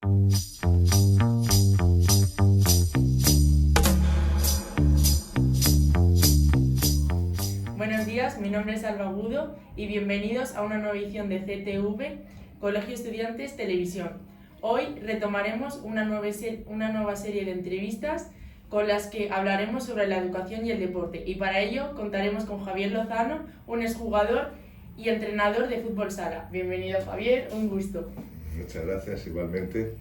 Buenos días, mi nombre es Alba Agudo y bienvenidos a una nueva edición de CTV, Colegio Estudiantes Televisión. Hoy retomaremos una nueva serie de entrevistas con las que hablaremos sobre la educación y el deporte, y para ello contaremos con Javier Lozano, un exjugador y entrenador de fútbol sala. Bienvenido, Javier, un gusto. Muchas gracias, igualmente.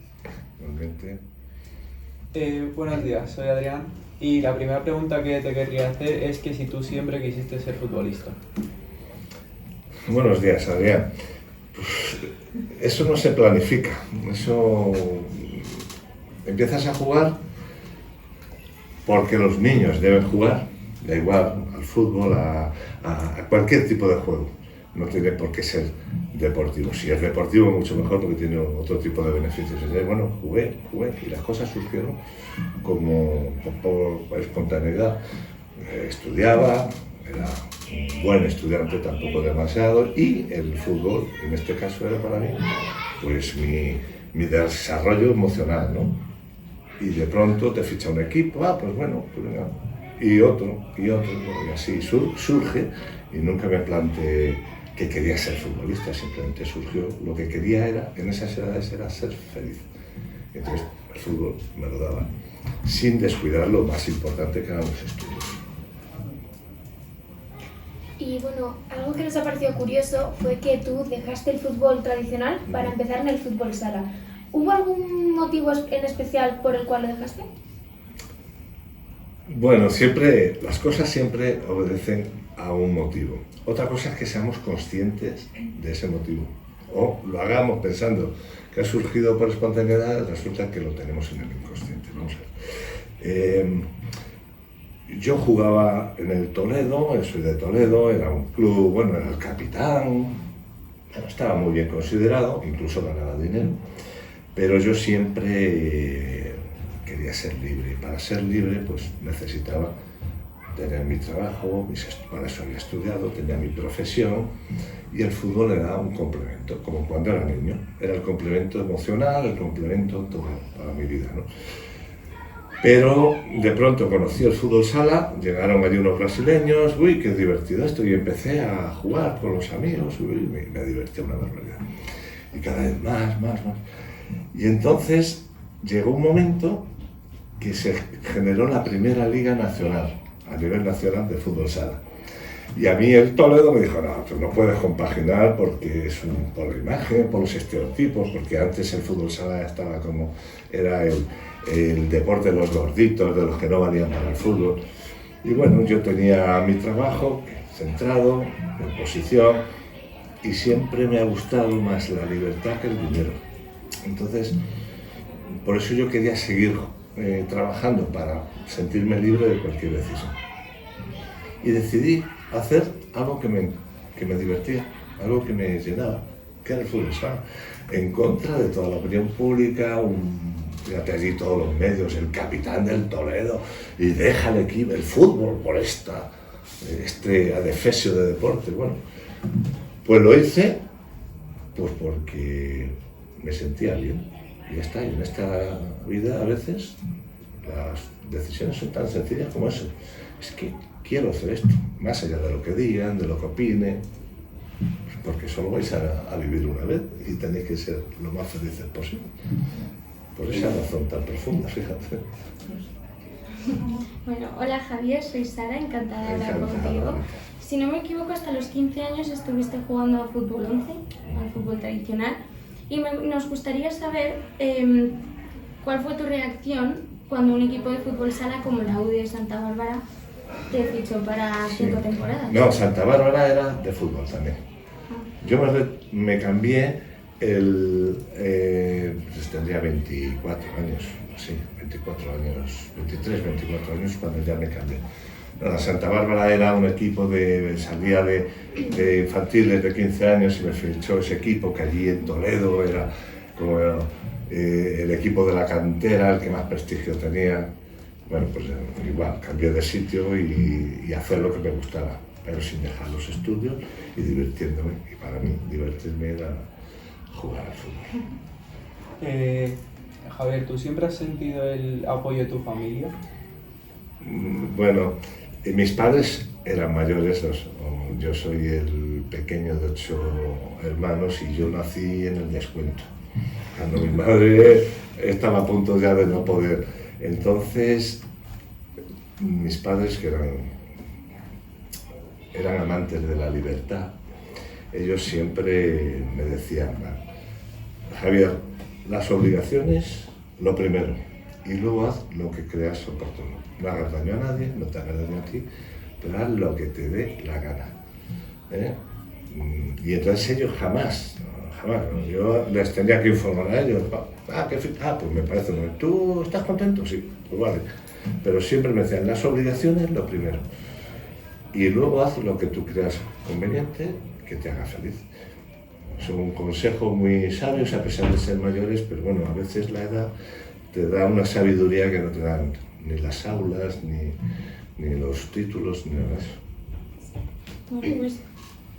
Buenos días, soy Adrián y la primera pregunta que te querría hacer es que si tú siempre quisiste ser futbolista. Buenos días, Adrián. Pues eso no se planifica, eso empiezas a jugar porque los niños deben jugar, da igual al fútbol, a cualquier tipo de juego. No tiene por qué ser deportivo. Si es deportivo, mucho mejor porque tiene otro tipo de beneficios. Entonces, bueno, jugué y las cosas surgieron como por espontaneidad. Estudiaba, era un buen estudiante, tampoco demasiado, y el fútbol, en este caso, era para mí pues mi desarrollo emocional, ¿no? Y de pronto te ficha un equipo, pues bueno, pues venga, y otro, y así surge, y nunca me planteé que quería ser futbolista, simplemente surgió. Lo que quería en esas edades era ser feliz. Entonces el fútbol me lo daba, sin descuidar lo más importante que eran los estudios. Y bueno, algo que nos ha parecido curioso fue que tú dejaste el fútbol tradicional para empezar en el fútbol sala. ¿Hubo algún motivo en especial por el cual lo dejaste? Bueno, las cosas siempre obedecen a un motivo. Otra cosa es que seamos conscientes de ese motivo. O lo hagamos pensando que ha surgido por espontaneidad, resulta que lo tenemos en el inconsciente. Vamos a ver. Yo jugaba en el Toledo, soy de Toledo, era un club, bueno, era el capitán, estaba muy bien considerado, incluso ganaba dinero, pero yo siempre quería ser libre, y para ser libre pues necesitaba tener mi trabajo, para eso había estudiado, tenía mi profesión, y el fútbol era un complemento, como cuando era niño, era el complemento emocional, el complemento todo para mi vida, ¿no? Pero de pronto conocí el fútbol sala, llegaron allí unos brasileños, uy, qué divertido esto, y empecé a jugar con los amigos, uy, me divertía una barbaridad. Y cada vez más. Y entonces llegó un momento que se generó la primera liga nacional, a nivel nacional de fútbol sala. Y a mí el Toledo me dijo, no, tú no puedes compaginar porque es por la imagen, por los estereotipos, porque antes el fútbol sala estaba como, era el deporte de los gorditos, de los que no valían para el fútbol. Y bueno, yo tenía mi trabajo centrado, en posición, y siempre me ha gustado más la libertad que el dinero. Entonces, por eso yo quería seguir trabajando para sentirme libre de cualquier decisión. Y decidí hacer algo que me divertía, algo que me llenaba, que era el fútbol sala, en contra de toda la opinión pública, fíjate allí todos los medios, el capitán del Toledo, y deja el equipo, el fútbol, por este adefesio de deporte. Bueno, pues lo hice pues porque me sentía bien. Y ya está, y en esta vida a veces las decisiones son tan sencillas como eso. Es que quiero hacer esto, más allá de lo que digan, de lo que opinen, porque solo vais a vivir una vez y tenéis que ser lo más felices posible. Por esa razón tan profunda, fíjate. Bueno, hola Javier, soy Sara, encantada de hablar contigo. Si no me equivoco, hasta los 15 años estuviste jugando a fútbol 11, al fútbol tradicional, y nos gustaría saber cuál fue tu reacción cuando un equipo de fútbol sala como la UD de Santa Bárbara te fichó para 5 temporadas. No, Santa Bárbara era de fútbol también. Yo me cambié, pues tendría 24 años, sí, 24 años, 23, 24 años cuando ya me cambié. No, la Santa Bárbara era un equipo salía de infantiles de 15 años y me fichó ese equipo que allí en Toledo era como el equipo de la cantera, el que más prestigio tenía. Bueno, pues igual, cambié de sitio y hacer lo que me gustaba, pero sin dejar los estudios y divirtiéndome. Y para mí, divertirme era jugar al fútbol. Javier, ¿tú siempre has sentido el apoyo de tu familia? Bueno, mis padres eran mayores, yo soy el pequeño de 8 hermanos y yo nací en el descuento, cuando mi madre estaba a punto ya de no poder. Entonces, mis padres, que eran amantes de la libertad, ellos siempre me decían: Javier, las obligaciones lo primero, y luego haz lo que creas oportuno. No hagas daño a nadie, no te hagas daño a ti, pero haz lo que te dé la gana. Y entonces ellos jamás, yo les tendría que informar a ellos. Pues me parece muy bien. ¿Tú estás contento? Sí, pues vale. Pero siempre me decían: las obligaciones lo primero, y luego haz lo que tú creas conveniente, que te haga feliz. Es un consejo muy sabio, a pesar de ser mayores, pero bueno, a veces la edad te da una sabiduría que no te dan ni las aulas, ni los títulos, ni nada de eso. Bueno, pues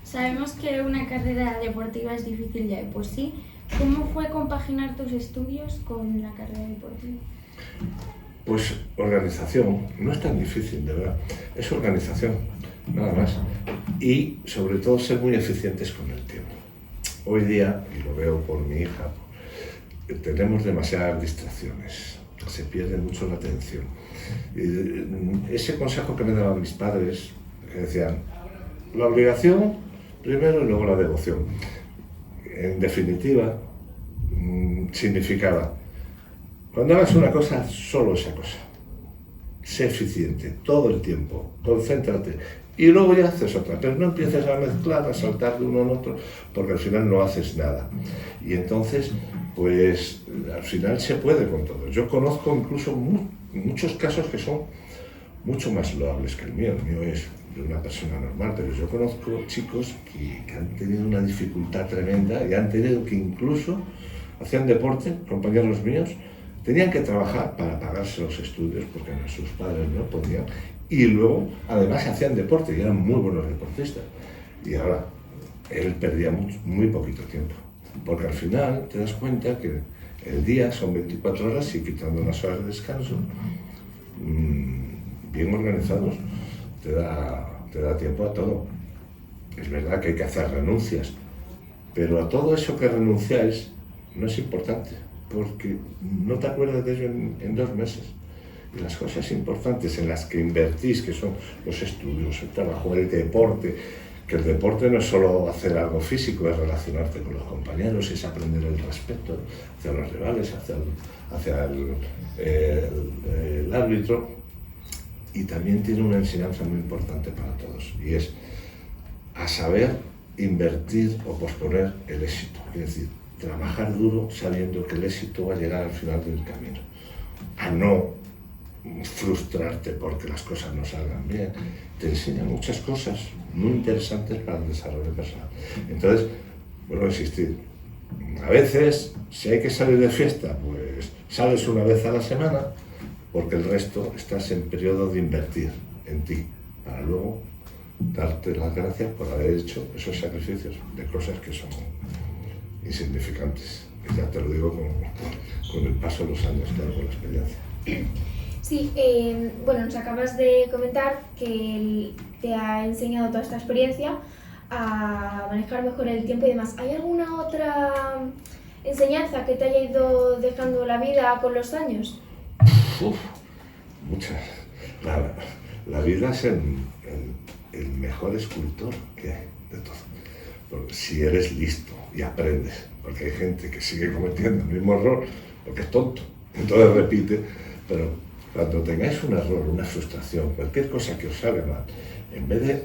sabemos que una carrera deportiva es difícil ya de por sí. ¿Cómo fue compaginar tus estudios con la carrera deportiva? Pues organización, no es tan difícil, de verdad. Es organización, nada más. Y sobre todo ser muy eficientes con el tiempo. Hoy día, y lo veo por mi hija, tenemos demasiadas distracciones, se pierde mucho la atención. Y ese consejo que me daban mis padres, que decían: la obligación primero y luego la devoción. En definitiva, significaba: cuando hagas una cosa, solo esa cosa. Sé eficiente todo el tiempo, concéntrate, y luego ya haces otra, pero no empieces a mezclar, a saltar de uno en otro, porque al final no haces nada. Y entonces, pues al final se puede con todo. Yo conozco incluso muchos casos que son mucho más loables que el mío. El mío es de una persona normal, pero yo conozco chicos que han tenido una dificultad tremenda y han tenido que incluso hacían deporte, compañeros míos, tenían que trabajar para pagarse los estudios porque sus padres no podían, y luego además hacían deporte y eran muy buenos deportistas. Y ahora él perdía muy poquito tiempo, porque al final te das cuenta que el día son 24 horas y quitando unas horas de descanso, bien organizados, te da tiempo a todo. Es verdad que hay que hacer renuncias, pero a todo eso que renunciáis no es importante, porque no te acuerdas de ello en 2 meses. Y las cosas importantes en las que invertís, que son los estudios, el trabajo, el deporte, que el deporte no es solo hacer algo físico, es relacionarte con los compañeros, es aprender el respeto hacia los rivales, hacia el árbitro, y también tiene una enseñanza muy importante para todos, y es a saber invertir o posponer el éxito, es decir, trabajar duro sabiendo que el éxito va a llegar al final del camino, a no frustrarte porque las cosas no salgan bien. Te enseña muchas cosas muy interesantes para el desarrollo personal. Entonces, vuelvo a insistir, a veces, si hay que salir de fiesta, pues sales una vez a la semana, porque el resto estás en periodo de invertir en ti, para luego darte las gracias por haber hecho esos sacrificios de cosas que son insignificantes. Y ya te lo digo con el paso de los años, claro, con la experiencia. Sí, bueno, nos acabas de comentar que te ha enseñado toda esta experiencia a manejar mejor el tiempo y demás. ¿Hay alguna otra enseñanza que te haya ido dejando la vida con los años? Muchas. La vida es el mejor escultor que hay de todo. Porque si eres listo y aprendes, porque hay gente que sigue cometiendo el mismo error porque es tonto, entonces repite, pero cuando tengáis un error, una frustración, cualquier cosa que os salga mal, en vez de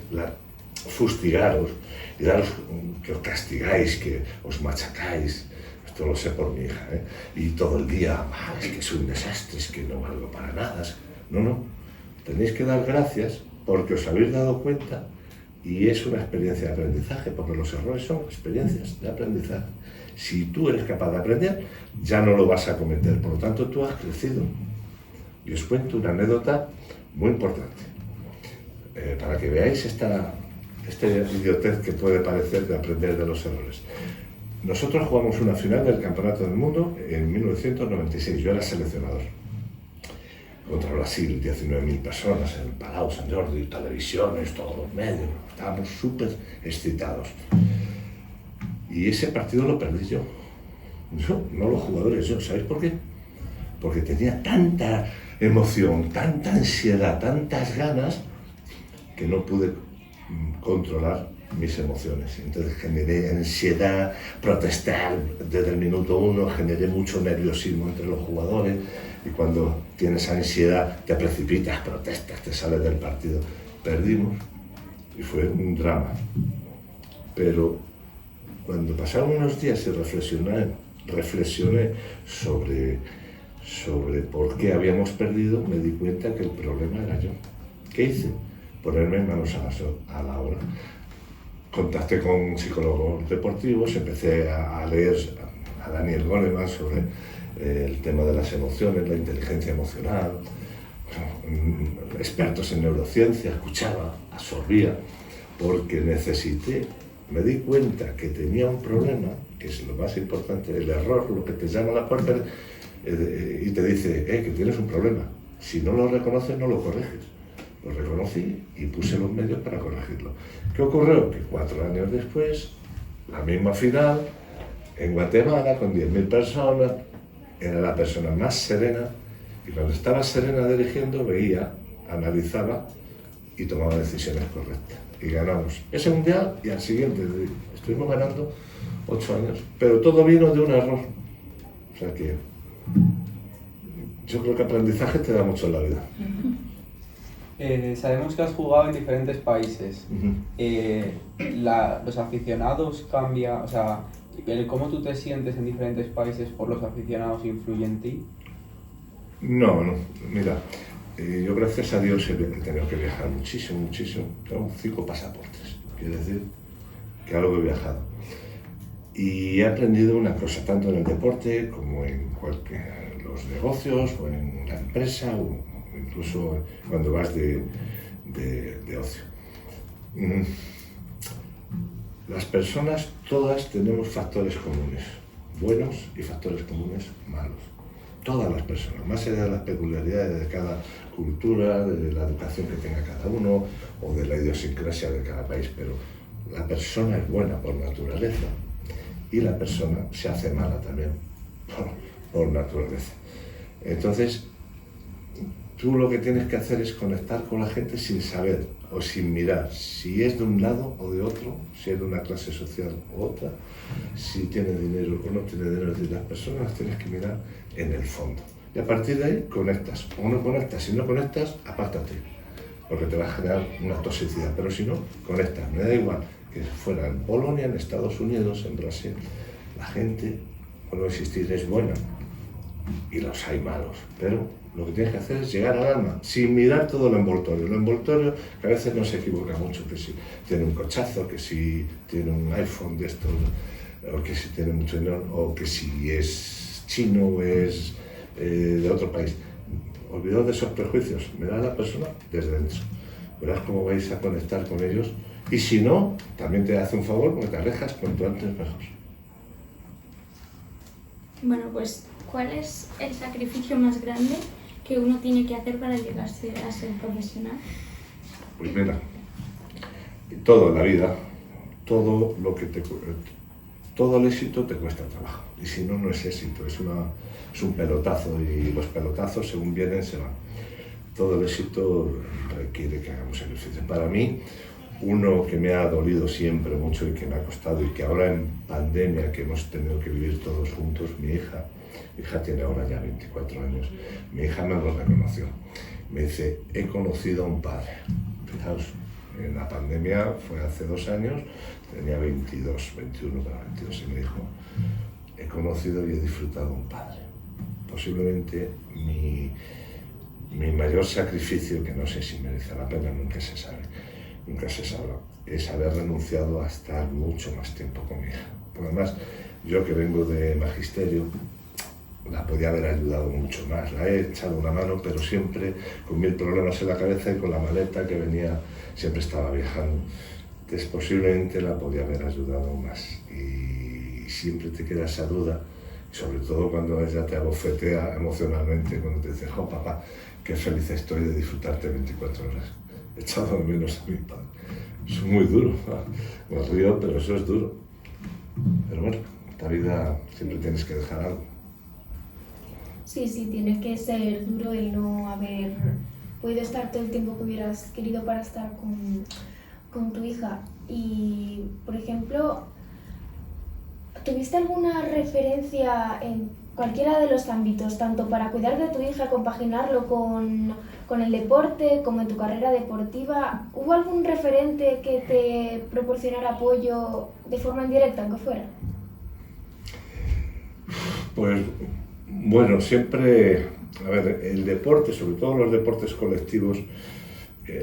fustigaros y daros que os castigáis, que os machacáis, esto lo sé por mi hija, y todo el día, es que soy un desastre, es que no valgo para nada. No, tenéis que dar gracias porque os habéis dado cuenta y es una experiencia de aprendizaje, porque los errores son experiencias de aprendizaje. Si tú eres capaz de aprender, ya no lo vas a cometer, por lo tanto tú has crecido. Y os cuento una anécdota muy importante, para que veáis esta idiotez que puede parecer de aprender de los errores. nosotros jugamos una final del Campeonato del Mundo en 1996, yo era seleccionador. Contra Brasil, 19.000 personas en el Palau Sant Jordi, televisiones, todos los medios, estábamos súper excitados. Y ese partido lo perdí yo. Yo, no los jugadores, yo. ¿Sabéis por qué? Porque tenía tanta emoción, tanta ansiedad, tantas ganas, que no pude controlar mis emociones. Entonces generé ansiedad, protestar desde el minuto 1, generé mucho nerviosismo entre los jugadores, y cuando tienes ansiedad te precipitas, protestas, te sales del partido. Perdimos y fue un drama. Pero cuando pasaron unos días y reflexioné sobre por qué habíamos perdido, me di cuenta que el problema era yo. ¿Qué hice? Ponerme manos a la obra. Contacté con psicólogos deportivos, empecé a leer a Daniel Goleman sobre el tema de las emociones, la inteligencia emocional, expertos en neurociencia, escuchaba, absorbía, porque me di cuenta que tenía un problema, que es lo más importante, el error, lo que te llama a la puerta y te dice que tienes un problema. Si no lo reconoces, no lo corriges. Lo reconocí y puse los medios para corregirlo. ¿Qué ocurrió? Que 4 años después, la misma final, en Guatemala, con 10.000 personas, era la persona más serena, y cuando estaba serena dirigiendo, veía, analizaba y tomaba decisiones correctas. Y ganamos ese mundial y al siguiente. Estuvimos ganando 8 años, pero todo vino de un error. O sea que yo creo que aprendizaje te da mucho en la vida. Sabemos que has jugado en diferentes países. Los aficionados cambian, o sea, ¿cómo tú te sientes en diferentes países por los aficionados influye en ti? No, mira, yo gracias a Dios he tenido que viajar muchísimo. Tengo 5 pasaportes, quiere decir que algo he viajado. Y he aprendido una cosa, tanto en el deporte como en los negocios o en la empresa, o incluso cuando vas de ocio. Las personas todas tenemos factores comunes, buenos y factores comunes malos. Todas las personas, más allá de las peculiaridades de cada cultura, de la educación que tenga cada uno o de la idiosincrasia de cada país, pero la persona es buena por naturaleza y la persona se hace mala también por naturaleza. Entonces, tú lo que tienes que hacer es conectar con la gente sin saber o sin mirar si es de un lado o de otro, si es de una clase social u otra, si tiene dinero o no tiene dinero. Es decir, las personas las tienes que mirar en el fondo. Y a partir de ahí conectas o no conectas. Si no conectas, apártate, porque te va a generar una toxicidad. Pero si no, conectas. Me da igual que fuera en Polonia, en Estados Unidos, en Brasil. La gente, por no existir, es buena. Y los hay malos. Pero lo que tienes que hacer es llegar al alma, sin mirar todo el envoltorio. El envoltorio, que a veces no se equivoca mucho, que si tiene un cochazo, que si tiene un iPhone de estos, o que si tiene mucho dinero, o que si es chino o es de otro país. Olvidaos de esos prejuicios, mirad a la persona desde dentro. Verás cómo vais a conectar con ellos. Y si no, también te hace un favor porque te alejas cuanto antes mejor. Bueno, pues, ¿cuál es el sacrificio más grande que uno tiene que hacer para llegar a ser profesional? Pues mira, todo en la vida, todo el éxito te cuesta trabajo. Y si no, no es éxito, es un pelotazo, y los pelotazos según vienen se van. Todo el éxito requiere que hagamos sacrificios. Para mí, uno que me ha dolido siempre mucho y que me ha costado, y que ahora en pandemia, que hemos tenido que vivir todos juntos, mi hija tiene ahora ya 24 años, mi hija me lo reconoció. Me dice, he conocido a un padre. Fijaos, en la pandemia fue hace 2 años, tenía 22, 21 para 22, y me dijo, he conocido y he disfrutado a un padre. Posiblemente mi mayor sacrificio, que no sé si merece la pena, nunca se sabrá, es haber renunciado a estar mucho más tiempo con mi hija. Por además, yo que vengo de magisterio, la podía haber ayudado mucho más, la he echado una mano, pero siempre con 1000 problemas en la cabeza y con la maleta que venía, siempre estaba viajando. Entonces posiblemente la podía haber ayudado más. Y y siempre te queda esa duda, sobre todo cuando ella te abofetea emocionalmente, cuando te dice, oh papá, qué feliz estoy de disfrutarte 24 horas. He echado de menos a mi padre. Eso es muy duro, me río, pero eso es duro. Pero bueno, esta vida siempre tienes que dejar algo. Sí, tiene que ser duro el no haber podido estar todo el tiempo que hubieras querido para estar con tu hija. Y, por ejemplo, ¿tuviste alguna referencia en cualquiera de los ámbitos, tanto para cuidar de tu hija, compaginarlo con el deporte, como en tu carrera deportiva? ¿Hubo algún referente que te proporcionara apoyo de forma indirecta, aunque fuera? Pues bueno, siempre, a ver, el deporte, sobre todo los deportes colectivos,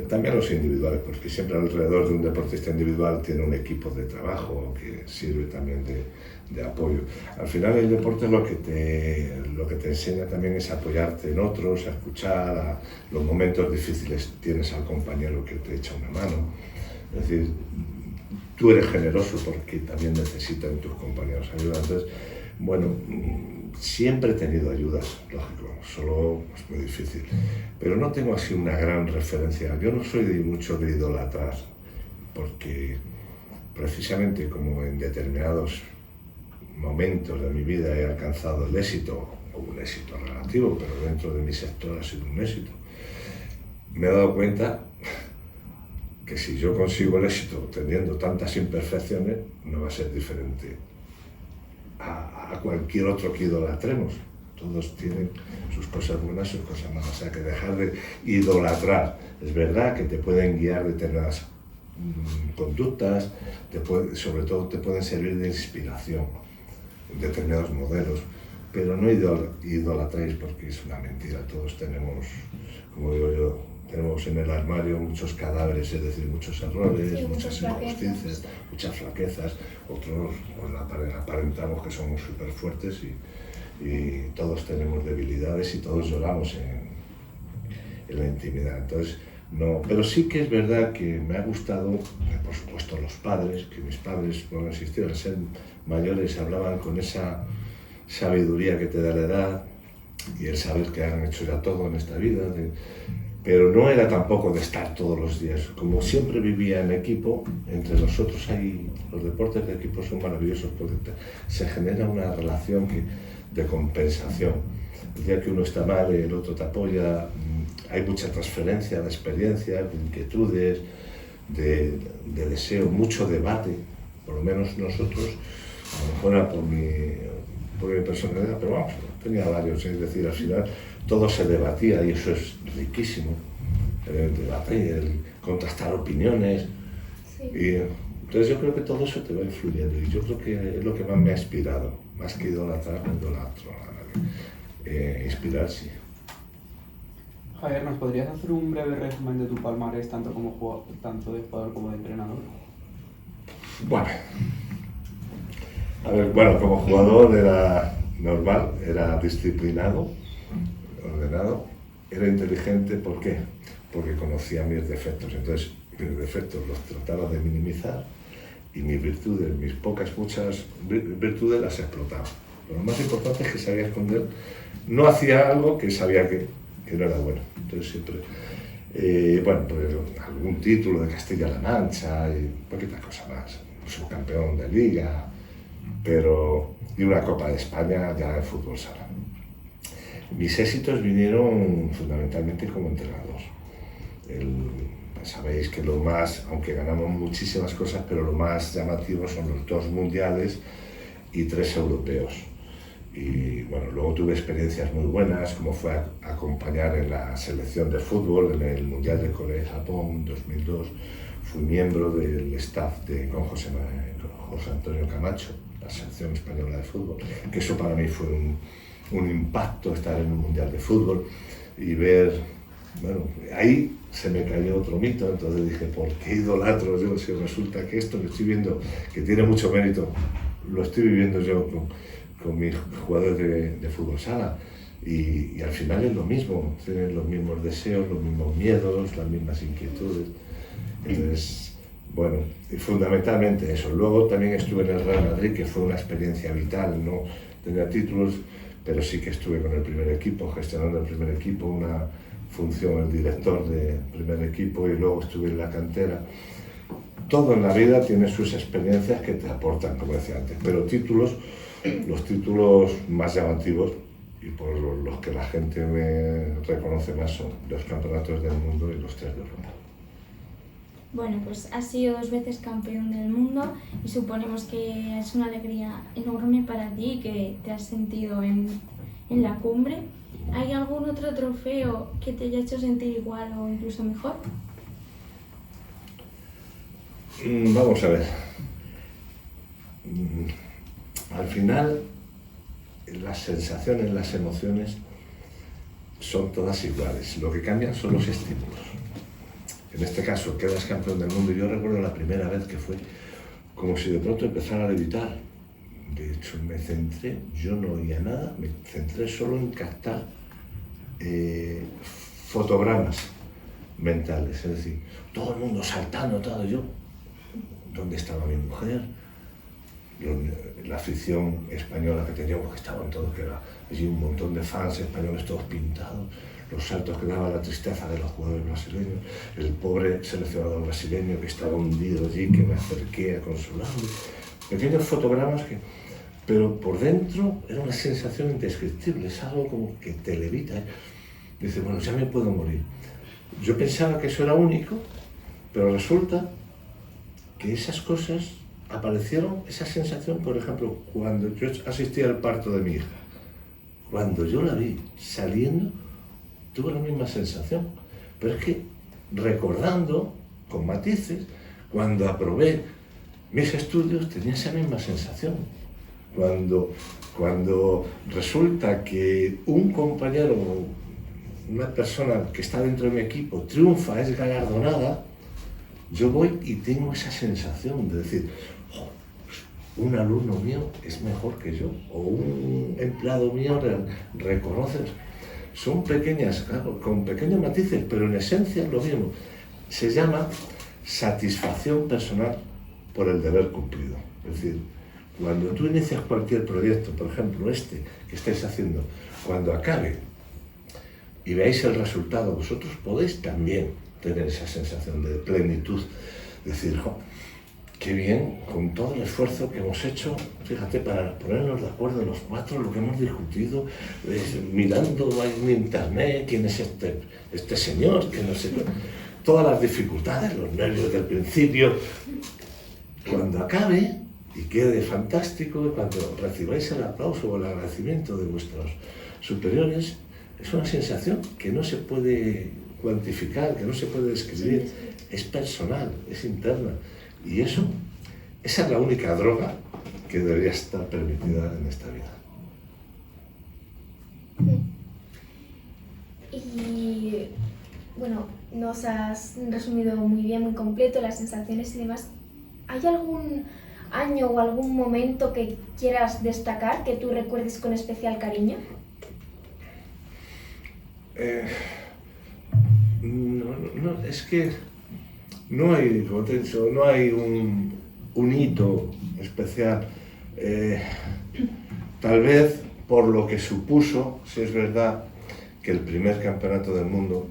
también los individuales, porque siempre alrededor de un deportista individual tiene un equipo de trabajo que sirve también de apoyo. Al final el deporte lo que te enseña también es apoyarte en otros, a escuchar, a los momentos difíciles tienes al compañero que te echa una mano. Es decir, tú eres generoso porque también necesitan tus compañeros ayuda. Entonces, bueno, siempre he tenido ayudas, lógico, solo es muy difícil. Pero no tengo así una gran referencia. Yo no soy mucho de idolatrar, porque precisamente como en determinados momentos de mi vida he alcanzado el éxito, o un éxito relativo, pero dentro de mi sector ha sido un éxito, me he dado cuenta que si yo consigo el éxito teniendo tantas imperfecciones, no va a ser diferente a cualquier otro que idolatremos. Todos tienen sus cosas buenas, sus cosas malas. O sea, que dejar de idolatrar. Es verdad que te pueden guiar determinadas conductas, sobre todo te pueden servir de inspiración determinados modelos, pero no idolatréis porque es una mentira. Todos tenemos, como digo yo, tenemos en el armario muchos cadáveres, es decir, muchos errores, sí, muchas injusticias, muchas flaquezas. Otros aparentamos que somos súper fuertes y todos tenemos debilidades y todos lloramos en la intimidad. Entonces, no, pero sí que es verdad que me ha gustado, por supuesto, los padres, que mis padres, por insistir, al ser mayores, hablaban con esa sabiduría que te da la edad y el saber que han hecho ya todo en esta vida. Pero no era tampoco de estar todos los días. Como siempre vivía en equipo, entre nosotros los deportes de equipo son maravillosos porque se genera una relación de compensación. El día que uno está mal, el otro te apoya, hay mucha transferencia de experiencias, de inquietudes, de deseo, mucho debate, por lo menos nosotros, a lo mejor era por mi personalidad, pero vamos, tenía varios, es decir, al final todo se debatía y eso es riquísimo, el debate, el contrastar opiniones. Sí. Y entonces yo creo que todo eso te va influyendo y yo creo que es lo que más me ha inspirado, más que idolatrar, no idolatro a nadie. Inspirar, sí. Javier, ¿nos podrías hacer un breve resumen de tu palmarés, tanto de jugador como de entrenador? Bueno, a ver, como jugador era normal, era disciplinado, ordenado, era inteligente. ¿Por qué? Porque conocía mis defectos. Entonces, mis defectos los trataba de minimizar y mis virtudes, muchas virtudes las explotaba. Pero lo más importante es que sabía esconder, no hacía algo que sabía que no era bueno. Entonces siempre, pues algún título de Castilla-La Mancha y poquita cosa más, subcampeón de Liga, y una Copa de España ya en fútbol sala. Mis éxitos vinieron fundamentalmente como entrenador. Sabéis que lo más, aunque ganamos muchísimas cosas, pero lo más llamativo son los 2 mundiales y 3 europeos. Y bueno, luego tuve experiencias muy buenas, como fue acompañar en la selección de fútbol en el Mundial de Corea y Japón en 2002. Fui miembro del staff con José Antonio Camacho, la selección española de fútbol, que eso para mí fue un impacto estar en un Mundial de fútbol y ver, bueno, ahí se me cayó otro mito. Entonces dije, ¿por qué idolatro yo si resulta que esto que estoy viendo, que tiene mucho mérito, lo estoy viviendo yo con mis jugadores de fútbol sala? Y al final es lo mismo, tienen los mismos deseos, los mismos miedos, las mismas inquietudes. Entonces, Bueno, y fundamentalmente eso. Luego también estuve en el Real Madrid, que fue una experiencia vital, no tenía títulos, pero sí que estuve con el primer equipo, gestionando el primer equipo, una función, el director de primer equipo, y luego estuve en la cantera. Todo en la vida tiene sus experiencias que te aportan, como decía antes, pero títulos, los títulos más llamativos y por los que la gente me reconoce más son los campeonatos del mundo y los 3 de Europa. Bueno, pues has sido 2 veces campeón del mundo y suponemos que es una alegría enorme para ti que te has sentido en la cumbre. ¿Hay algún otro trofeo que te haya hecho sentir igual o incluso mejor? Vamos a ver. Al final, las sensaciones, las emociones son todas iguales. Lo que cambian son los estímulos. En este caso, quedas campeón del mundo. Yo recuerdo la primera vez que fue como si de pronto empezara a levitar. De hecho, me centré, yo no oía nada, me centré solo en captar fotogramas mentales. Es decir, todo el mundo saltando, todo yo. ¿Dónde estaba mi mujer? La afición española que teníamos, que estaban todos, que era allí un montón de fans españoles todos pintados, los saltos que daba, la tristeza de los jugadores brasileños, el pobre seleccionador brasileño que estaba hundido allí, que me acerqué a consolarlo, pequeños fotogramas que, pero por dentro era una sensación indescriptible, es algo como que te levita, ¿eh? Dice, bueno, ya me puedo morir. Yo pensaba que eso era único, pero resulta que esas cosas aparecieron, esa sensación, por ejemplo, cuando yo asistí al parto de mi hija, cuando yo la vi saliendo, tuve la misma sensación, pero es que recordando, con matices, cuando aprobé mis estudios tenía esa misma sensación. Cuando resulta que un compañero, una persona que está dentro de mi equipo, triunfa, es galardonada, yo voy y tengo esa sensación de decir, oh, un alumno mío es mejor que yo, o un empleado mío reconoce. Son pequeñas, claro, con pequeños matices, pero en esencia es lo mismo. Se llama satisfacción personal por el deber cumplido. Es decir, cuando tú inicias cualquier proyecto, por ejemplo este que estáis haciendo, cuando acabe y veáis el resultado, vosotros podéis también tener esa sensación de plenitud, decir, oh, qué bien, con todo el esfuerzo que hemos hecho, fíjate, para ponernos de acuerdo los 4, lo que hemos discutido, mirando en internet quién es este señor, que no sé, todas las dificultades, los nervios del principio. Cuando acabe y quede fantástico, cuando recibáis el aplauso o el agradecimiento de vuestros superiores, es una sensación que no se puede cuantificar, que no se puede describir, es personal, es interna. Y esa es la única droga que debería estar permitida en esta vida. Y bueno, nos has resumido muy bien, muy completo las sensaciones y demás. ¿Hay algún año o algún momento que quieras destacar, que tú recuerdes con especial cariño? No, es que no hay, como te he dicho, no hay un hito especial. Tal vez por lo que supuso, si es verdad, que el primer campeonato del mundo,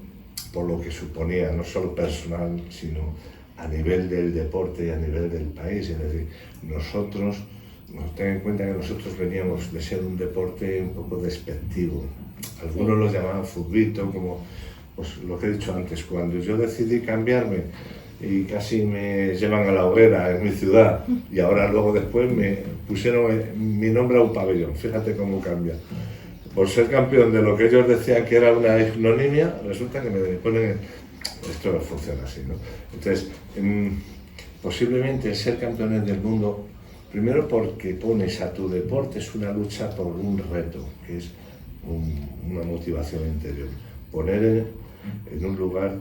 por lo que suponía, no solo personal, sino a nivel del deporte y a nivel del país. Es decir, ten en cuenta que nosotros veníamos de ser un deporte un poco despectivo. Algunos lo llamaban futbito, como pues, lo que he dicho antes. Cuando yo decidí cambiarme y casi me llevan a la hoguera en mi ciudad, y ahora luego después me pusieron mi nombre a un pabellón. Fíjate cómo cambia. Por ser campeón de lo que ellos decían que era una ignominia, resulta que me ponen... Esto no funciona así, ¿no? Entonces, posiblemente el ser campeones del mundo, primero porque pones a tu deporte, es una lucha por un reto, que es una motivación interior. Poner en un lugar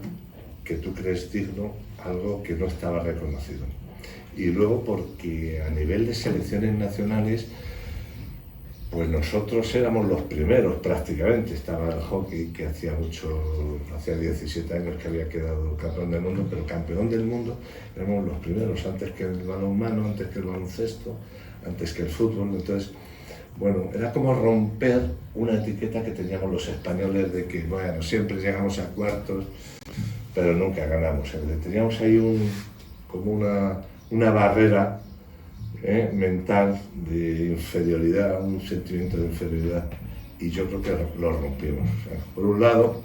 que tú crees digno algo que no estaba reconocido. Y luego porque a nivel de selecciones nacionales Pues nosotros éramos los primeros prácticamente. Estaba el hockey, que hacía 17 años que había quedado campeón del mundo, pero campeón del mundo éramos los primeros, antes que el balonmano, antes que el baloncesto, antes que el fútbol. Entonces, bueno, era como romper una etiqueta que teníamos los españoles de que, bueno, siempre llegamos a cuartos, pero nunca ganamos. Teníamos ahí como una barrera mental de inferioridad, un sentimiento de inferioridad, y yo creo que lo rompimos. Por un lado,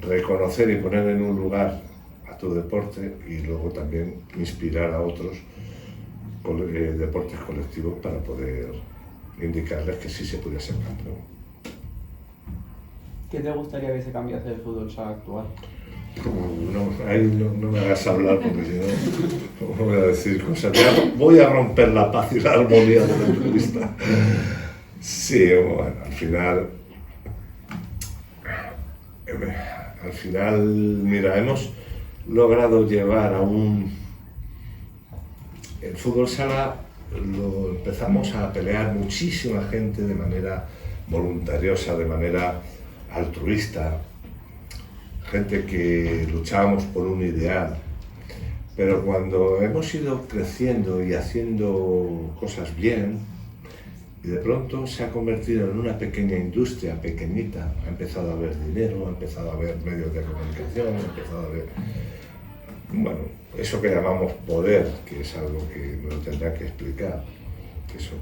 reconocer y poner en un lugar a tu deporte, y luego también inspirar a otros deportes colectivos para poder indicarles que sí se podía ser campeón. ¿Qué te gustaría que se cambiase del fútbol sala actual? No me hagas hablar, porque si no voy a decir cosas. Voy a romper la paz y la armonía de la entrevista. Sí, bueno, al final, mira, hemos logrado llevar el fútbol sala lo empezamos a pelear muchísima gente de manera voluntariosa, de manera altruista, gente que luchábamos por un ideal, pero cuando hemos ido creciendo y haciendo cosas bien, y de pronto se ha convertido en una pequeña industria, pequeñita, ha empezado a haber dinero, ha empezado a haber medios de comunicación, ha empezado a haber, bueno, eso que llamamos poder, que es algo que me lo tendrá que explicar, eso.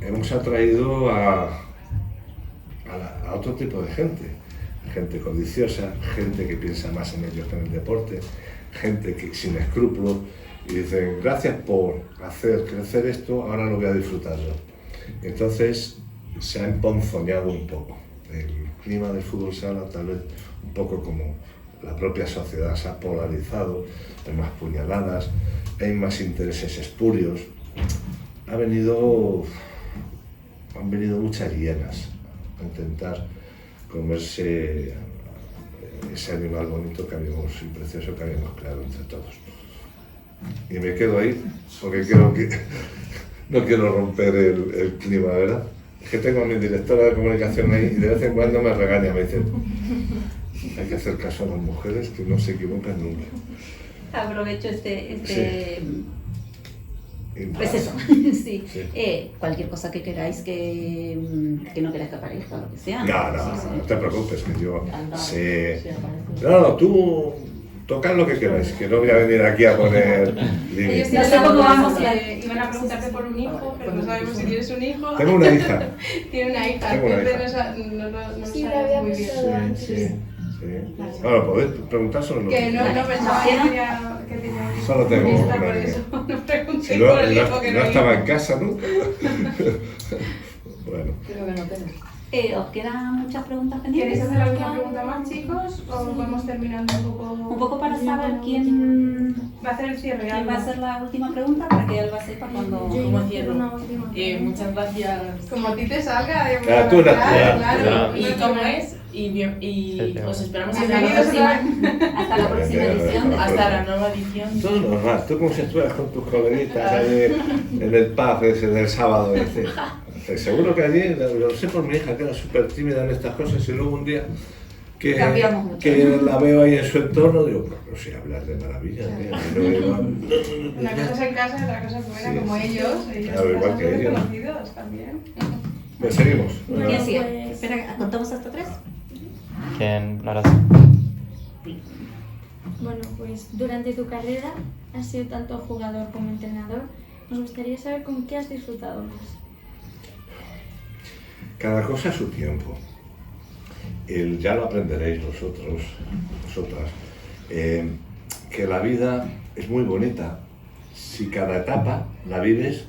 Hemos atraído a otro tipo de gente codiciosa, gente que piensa más en ellos que en el deporte, gente que sin escrúpulos, y dicen, gracias por hacer crecer esto, ahora lo voy a disfrutar yo. Entonces se ha emponzoñado un poco. El clima del fútbol sala, tal vez un poco como la propia sociedad, se ha polarizado, hay más puñaladas, hay más intereses espurios. Han venido muchas hienas a intentar comerse ese animal bonito y precioso que habíamos creado entre todos. Y me quedo ahí porque no quiero romper el clima, ¿verdad? Es que tengo a mi directora de comunicación ahí y de vez en cuando me regaña, me dice, hay que hacer caso a las mujeres que no se equivocan nunca. Aprovecho Sí. Pues eso, sí. Sí. Cualquier cosa que queráis que no queráis que aparezca o lo que sea. No te preocupes, que yo sé. Sí, aparece. No, tú tocad lo que queráis, que no voy a venir aquí a poner Ellos límites. No sé cómo vamos a- iban a preguntarte por un hijo, pero no sabemos si tienes un hijo. Tengo una hija. Tiene una hija, Tengo una entonces hija. no Sí, sabes lo había muy bien. pensado antes. Sí. Bueno, podéis preguntar sobre lo Que no pensaba ¿Tiene? que tenía un hijo. Solo tengo Está una por niña. eso, no pregunté Si por el hijo que no no estaba iba. en casa nunca. Bueno, Creo que no tenemos. ¿Os quedan muchas preguntas pendientes? ¿Queréis hacer alguna pregunta más, chicos? ¿O vamos terminando un poco? Un poco para saber quién Va a hacer el cierre. va a hacer la última pregunta para que Alba sepa cuando... Yo ¿Cómo iba a hacer cierro? una última pregunta. Muchas gracias. Como a ti te salga. Claro, tú eres claro. ¿Y cómo es? Y os esperamos en la Bienvenidos próxima, Hasta la próxima edición. hasta la nueva edición. todo normal. Tú como si estuvieras con tus coleguitas ahí en el pub ese del sábado. Dices, seguro que allí, lo sé por mi hija, que era súper tímida en estas cosas, y luego un día Cambiamos mucho. que la veo ahí en su entorno, digo, pues no sé hablar de maravillas. Una cosa es en casa y otra cosa fuera, Sí, como sí. ellos Claro, igual son que ellos. conocidos también. Pues seguimos. Bueno, ¿Quién sigue? pues- Espera, ¿contamos hasta 3? ¿Quién? Ahora Bueno, pues durante tu carrera has sido tanto jugador como entrenador. Nos gustaría saber con qué has disfrutado más. Cada cosa a su tiempo. Ya lo aprenderéis vosotras, que la vida es muy bonita si cada etapa la vives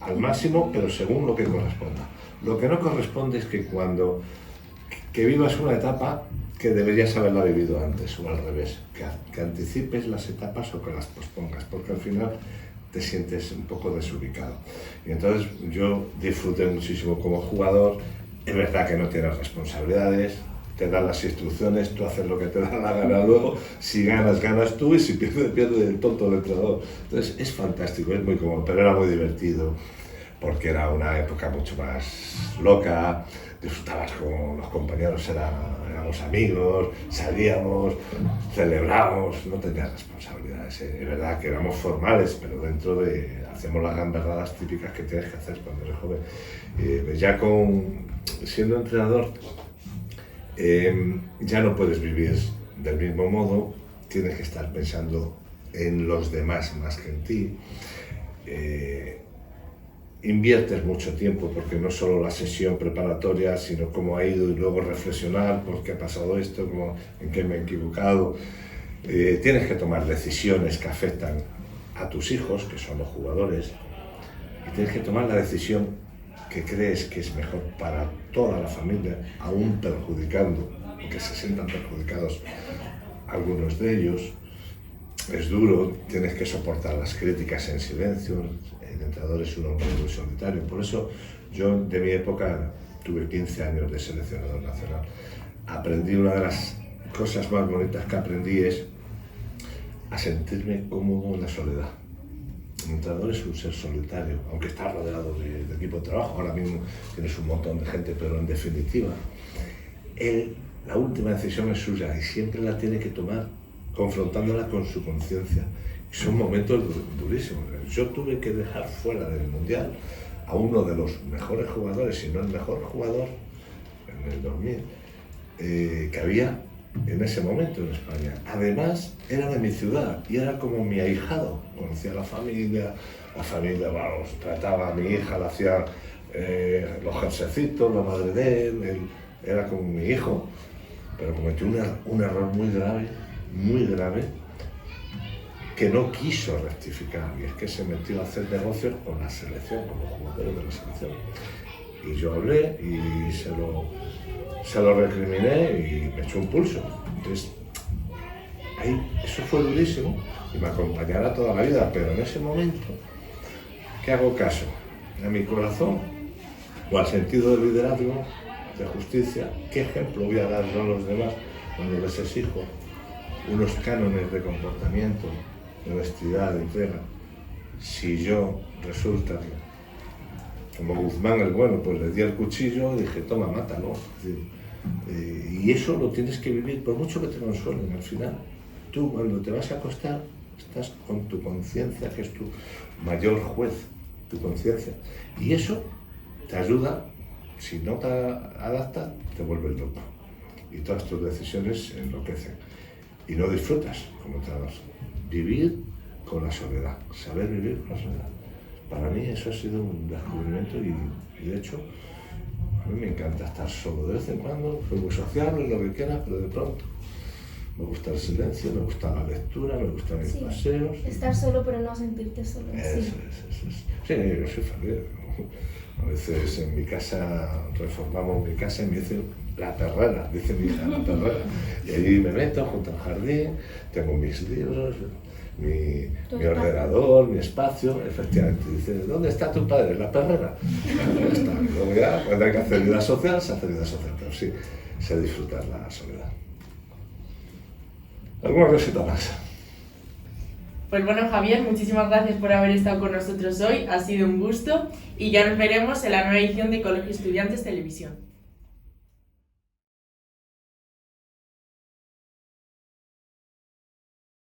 al máximo, pero según lo que corresponda. Lo que no corresponde es que vivas una etapa que deberías haberla vivido antes, o al revés, que anticipes las etapas o que las pospongas, porque al final te sientes un poco desubicado. Y entonces yo disfruté muchísimo como jugador. Es verdad que no tienes responsabilidades, te dan las instrucciones, tú haces lo que te da la gana luego, si ganas, ganas tú, y si pierdes, pierde el tonto del entrenador. Entonces es fantástico, es muy cómodo, pero era muy divertido. porque era una época mucho más loca, disfrutabas con los compañeros, éramos amigos, salíamos, celebrábamos, no tenías responsabilidades. Es verdad que éramos formales, pero dentro hacíamos las gamberradas típicas que tienes que hacer cuando eres joven. Ya siendo entrenador, ya no puedes vivir del mismo modo, tienes que estar pensando en los demás más que en ti. Inviertes mucho tiempo, porque no solo la sesión preparatoria, sino cómo ha ido, y luego reflexionar por qué ha pasado esto, en qué me he equivocado. Tienes que tomar decisiones que afectan a tus hijos, que son los jugadores, y tienes que tomar la decisión que crees que es mejor para toda la familia, aún perjudicando, porque se sientan perjudicados algunos de ellos. Es duro, tienes que soportar las críticas en silencio. El entrenador es un hombre muy solitario. Por eso yo, de mi época, tuve 15 años de seleccionador nacional. Aprendí, una de las cosas más bonitas que aprendí es a sentirme cómodo en la soledad. El entrenador es un ser solitario, aunque está rodeado de equipo de trabajo. Ahora mismo tienes un montón de gente, pero en definitiva, la última decisión es suya y siempre la tiene que tomar confrontándola con su conciencia. Son momentos durísimos. Yo tuve que dejar fuera del Mundial a uno de los mejores jugadores, si no el mejor jugador, en el 2000, que había en ese momento en España. Además, era de mi ciudad y era como mi ahijado. Conocía a la familia, vamos, trataba a mi hija, le hacía los jersecitos, la madre de él era como mi hijo, pero cometió un error muy grave, que no quiso rectificar, y es que se metió a hacer negocios con la selección, con los jugadores de la selección. Y yo hablé y se lo recriminé y me echó un pulso. Entonces, eso fue durísimo y me acompañará toda la vida, pero en ese momento, ¿qué hago caso? ¿A mi corazón o al sentido de liderazgo, de justicia? ¿Qué ejemplo voy a dar yo a los demás cuando les exijo unos cánones de comportamiento, de honestidad, de entrega? Si yo resulta que, como Guzmán el bueno, pues le di el cuchillo y dije, toma, mátalo. Y eso lo tienes que vivir, por mucho que te consuelen. Al final, tú cuando te vas a acostar, estás con tu conciencia, que es tu mayor juez, tu conciencia. Y eso te ayuda, si no te adaptas, te vuelves loco. Y todas tus decisiones enloquecen. Y no disfrutas como entrenador. Vivir con la soledad, saber vivir con la soledad. Para mí eso ha sido un descubrimiento y de hecho a mí me encanta estar solo de vez en cuando, soy muy sociable, lo que quieras, pero de pronto me gusta el silencio, me gusta la lectura, me gustan mis paseos. Estar solo pero no sentirte solo. Eso. Sí, yo soy feliz. A veces en mi casa, reformamos mi casa y me dicen la perrera, dice mi hija, la perrera. Y allí me meto junto al jardín, tengo mis libros, mi ordenador, mi espacio, efectivamente. Dice, ¿dónde está tu padre? La perrera. Ya está. Luego ya, cuando hay que hacer vida social, se hace vida social, pero sí, sé disfrutar la soledad. ¿Alguna cosita más? Pues bueno, Javier, muchísimas gracias por haber estado con nosotros hoy, ha sido un gusto y ya nos veremos en la nueva edición de Colegio Estudiantes Televisión.